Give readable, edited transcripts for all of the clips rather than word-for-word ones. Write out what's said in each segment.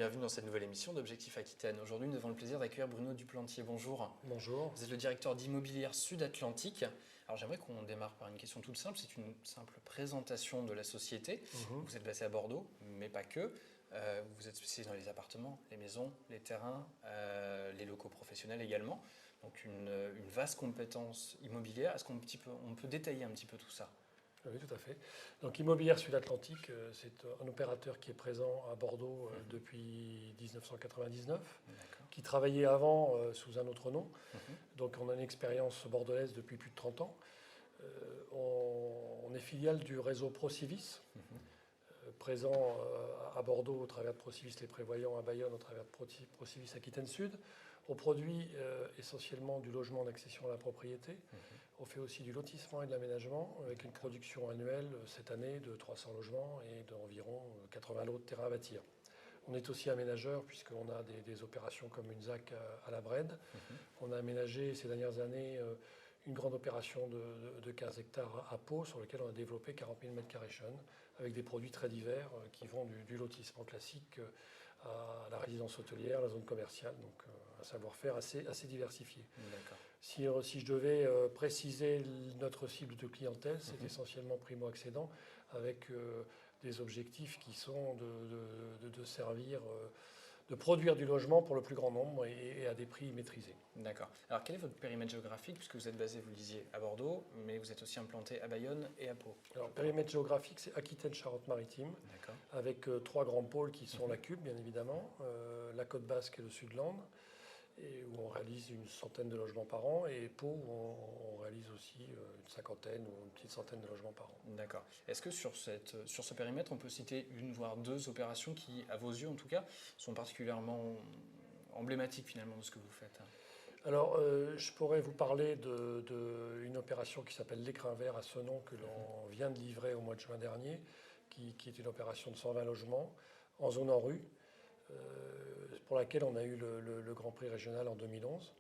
bienvenue dans cette nouvelle émission d'Objectif Aquitaine. Aujourd'hui, nous avons le plaisir d'accueillir Bruno Duplantier. Bonjour. Bonjour. Vous êtes le directeur d'Immobilière Sud-Atlantique. Alors j'aimerais qu'on démarre par une question toute simple. C'est une simple présentation de la société. Vous êtes basé à Bordeaux, mais pas que. Vous êtes spécialisé dans les appartements, les maisons, les terrains, les locaux professionnels également. Donc une vaste compétence immobilière. Est-ce qu'on peut détailler un petit peu tout ça ? Oui, tout à fait. Donc Immobilière Sud-Atlantique, c'est un opérateur qui est présent à Bordeaux depuis 1999, qui travaillait avant sous un autre nom. Donc on a une expérience bordelaise depuis plus de 30 ans. On est filiale du réseau Procivis, présent à Bordeaux au travers de Procivis Les Prévoyants, à Bayonne au travers de Procivis Aquitaine Sud. On produit essentiellement du logement en accession à la propriété. On fait aussi du lotissement et de l'aménagement avec une production annuelle cette année de 300 logements et d'environ 80 lots de terrain à bâtir. On est aussi aménageur puisqu'on a des opérations comme une ZAC à la Brède. On a aménagé ces dernières années une grande opération de 15 hectares à Pau sur lequel on a développé 40 000 m² Sean avec des produits très divers qui vont du lotissement classique à la résidence hôtelière, la zone commerciale, donc un savoir-faire assez diversifié. Si je devais préciser notre cible de clientèle, c'est essentiellement primo-accédant avec des objectifs qui sont de servir, de produire du logement pour le plus grand nombre et à des prix maîtrisés. D'accord. Alors quel est votre périmètre géographique, puisque vous êtes basé, vous le disiez, à Bordeaux, mais vous êtes aussi implanté à Bayonne et à Pau? Alors périmètre géographique, c'est Aquitaine-Charente-Maritime, avec trois grands pôles qui sont la Cube, bien évidemment, la Côte Basque et le Sud-Land, et où on réalise une centaine de logements par an, et Pau, où on réalise aussi une cinquantaine ou une petite centaine de logements par an. D'accord. Est-ce que sur ce périmètre, on peut citer une, voire deux opérations qui, à vos yeux en tout cas, sont particulièrement emblématiques finalement de ce que vous faites? Alors, je pourrais vous parler d'une opération qui s'appelle l'Écrin Vert à Senon, que l'on vient de livrer au mois de juin dernier, qui est une opération de 120 logements en zone en rue, pour laquelle on a eu le Grand Prix régional en 2011.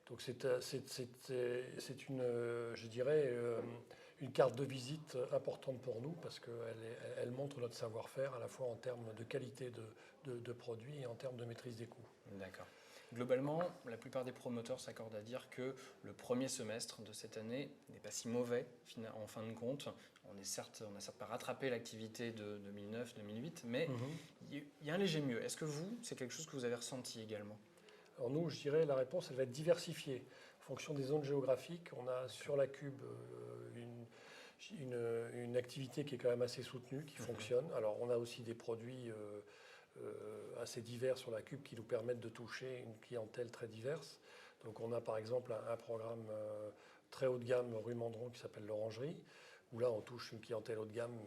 Donc c'est une, je dirais, une carte de visite importante pour nous parce qu'elle montre notre savoir-faire à la fois en termes de qualité de produits et en termes de maîtrise des coûts. D'accord. Globalement, la plupart des promoteurs s'accordent à dire que le premier semestre de cette année n'est pas si mauvais en fin de compte. On n'a certes pas rattrapé l'activité de 2009-2008, mais il y a un léger mieux. Est-ce que c'est quelque chose que vous avez ressenti également? Alors nous, je dirais, la réponse, elle va être diversifiée. En fonction des zones géographiques, on a sur la Cube une activité qui est quand même assez soutenue, qui fonctionne. Alors on a aussi des produits assez divers sur la Cube qui nous permettent de toucher une clientèle très diverse. Donc on a par exemple un programme très haut de gamme rue Mandron qui s'appelle l'Orangerie, où là on touche une clientèle haut de gamme,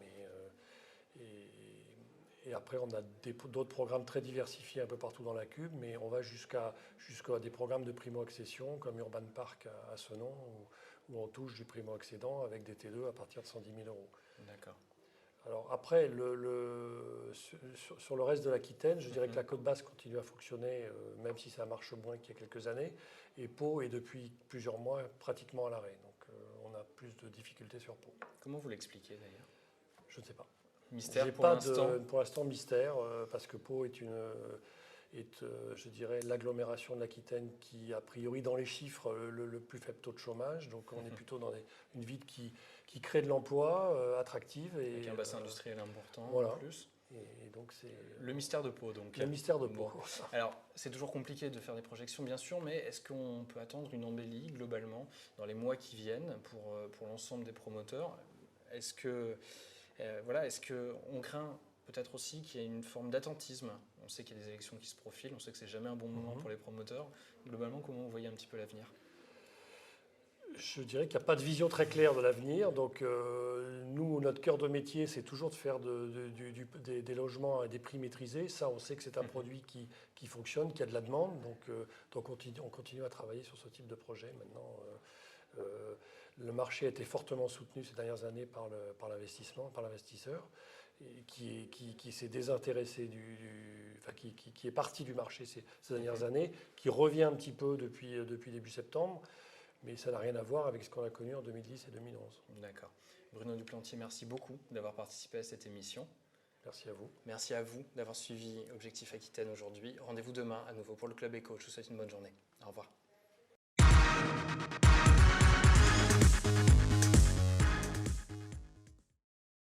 et après, on a d'autres programmes très diversifiés un peu partout dans la Cube, mais on va jusqu'à des programmes de primo-accession comme Urban Park à Senon, où on touche du primo-accédant avec des T2 à partir de 110 000 euros. D'accord. Alors après, sur le reste de l'Aquitaine, je dirais que la Côte Basque continue à fonctionner, même si ça marche moins qu'il y a quelques années, et Pau est depuis plusieurs mois pratiquement à l'arrêt. Donc on a plus de difficultés sur Pau. Comment vous l'expliquez d'ailleurs? Je ne sais pas. Mystère pour l'instant. Pour l'instant, mystère, parce que Pau est je dirais, l'agglomération de l'Aquitaine qui, a priori, dans les chiffres, le plus faible taux de chômage. Donc on est plutôt dans une ville qui crée de l'emploi, attractive. Avec un bassin industriel important voilà. en plus. Et donc c'est le mystère de Pau, donc. Le mystère de Pau. Bon. Alors, c'est toujours compliqué de faire des projections, bien sûr, mais est-ce qu'on peut attendre une embellie, globalement, dans les mois qui viennent pour l'ensemble des promoteurs? Est-ce qu'on craint peut-être aussi qu'il y ait une forme d'attentisme? On sait qu'il y a des élections qui se profilent, on sait que c'est jamais un bon moment pour les promoteurs. Globalement, comment vous voyez un petit peu l'avenir? Je dirais qu'il n'y a pas de vision très claire de l'avenir. Donc nous, notre cœur de métier, c'est toujours de faire des logements à des prix maîtrisés. Ça, on sait que c'est un produit qui fonctionne, qui a de la demande. Donc on continue à travailler sur ce type de projet. Maintenant, le marché a été fortement soutenu ces dernières années par l'investisseur, qui s'est désintéressé qui est parti du marché ces dernières années, qui revient un petit peu depuis début septembre. Mais ça n'a rien à voir avec ce qu'on a connu en 2010 et 2011. D'accord. Bruno Duplantier, merci beaucoup d'avoir participé à cette émission. Merci à vous. Merci à vous d'avoir suivi Objectif Aquitaine aujourd'hui. Rendez-vous demain à nouveau pour le Club Éco. Je vous souhaite une bonne journée. Au revoir.